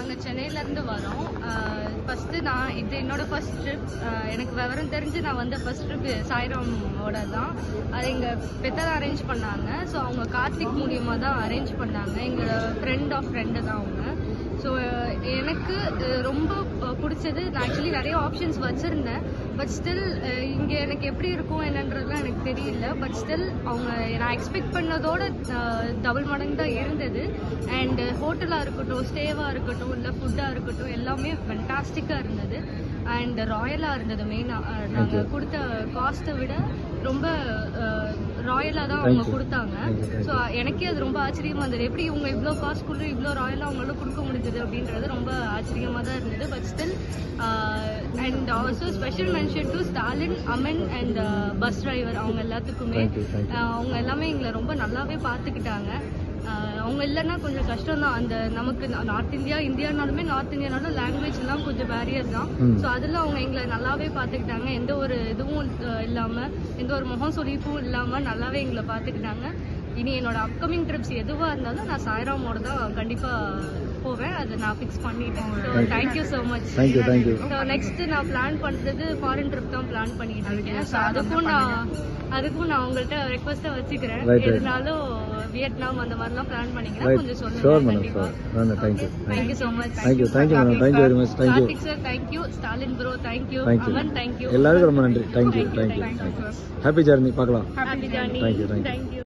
நாங்கள் சென்னையிலேருந்து வரோம். ஃபஸ்ட்டு இது என்னோடய ஃபர்ஸ்ட் ட்ரிப். எனக்கு விவரம் தெரிஞ்சு நான் வந்த ஃபர்ஸ்ட் ட்ரிப் சாய்ராமோட தான். அது எங்கள் பெத்ததான் அரேஞ்ச் பண்ணாங்க. ஸோ அவங்க கார்த்திக் மூலியமாக தான் அரேஞ்ச் பண்ணாங்க. எங்களோட ஃப்ரெண்டு தான் அவங்க. ஸோ எனக்கு ரொம்ப பிடிச்சது, நான் ஆக்சுவலி நிறைய ஆப்ஷன்ஸ் வச்சுருந்தேன். பட் ஸ்டில் இங்கே எனக்கு எப்படி இருக்கும் என்னன்றதுலாம் எனக்கு தெரியல. பட் ஸ்டில் அவங்க நான் எக்ஸ்பெக்ட் பண்ணதோட டபுள் மடங்கு தான் இருந்தது. அண்ட் ஹோட்டலாக இருக்கட்டும், ஸ்டேவாக இருக்கட்டும், இல்லை ஃபுட்டாக இருக்கட்டும், எல்லாமே ஃபென்டாஸ்டிக்காக இருந்தது. அண்ட் ராயலாக இருந்தது. மெயினாக நாங்கள் கொடுத்த காஸ்ட்டை விட ரொம்ப ராயலாக தான் அவங்க கொடுத்தாங்க. ஸோ எனக்கே அது ரொம்ப ஆச்சரியமாக இருந்தது. எப்படி இவங்க இவ்வளோ காஸ்ட் கொடுத்து இவ்வளோ ராயலாக அவங்களால கொடுக்க முடிஞ்சது அப்படின்றது ரொம்ப ஆச்சரியமாக தான் இருந்தது. But still and also special mention to Stalin, Aman and bus driver அவங்க எல்லாத்துக்குமே. அவங்க எல்லாமே எங்களை ரொம்ப நல்லாவே பார்த்துக்கிட்டாங்க. அவங்க இல்லைன்னா கொஞ்சம் கஷ்டம் தான். அந்த நமக்கு நார்த் இந்தியானாலுமே நார்த் இந்தியானாலும் லாங்குவேஜ் எல்லாம் கொஞ்சம் பேரியர் தான். ஸோ அதில் அவங்க எங்களை நல்லாவே பார்த்துக்கிட்டாங்க. எந்த ஒரு இதுவும் இல்லாமல், எந்த ஒரு முகம் சொலிப்பும் இல்லாமல் நல்லாவே எங்களை பார்த்துக்கிட்டாங்க. இனி என்னோட அப்கமிங் ட்ரிப்ஸ் எதுவாக இருந்தாலும் நான் சாய்ராமோட தான் கண்டிப்பாக போவேன். அதை நான் ஃபிக்ஸ் பண்ணிட்டேன். So thank you so much. So next நான் பிளான் பண்ணுறது ஃபாரின் ட்ரிப் தான் பிளான் பண்ணிக்கிட்டு இருக்கேன். ஸோ அதுக்கும் நான் உங்கள்கிட்ட ரெக்வஸ்ட்டாக வச்சுக்கிறேன். எதுனாலும் வியட்நாம் அந்த மாதிரிலாம் பிளான் பண்ணிக்கிறேன். கொஞ்சம் சொல்லுங்க. Thank you so much. Karthik sir thank you, Stalin bro thank you, Aman thank you, எல்லாருக்கும் ரொம்ப நன்றி. தேங்க்யூ. Happy journey. பார்க்கலாம். Happy journey. தேங்க்யூ.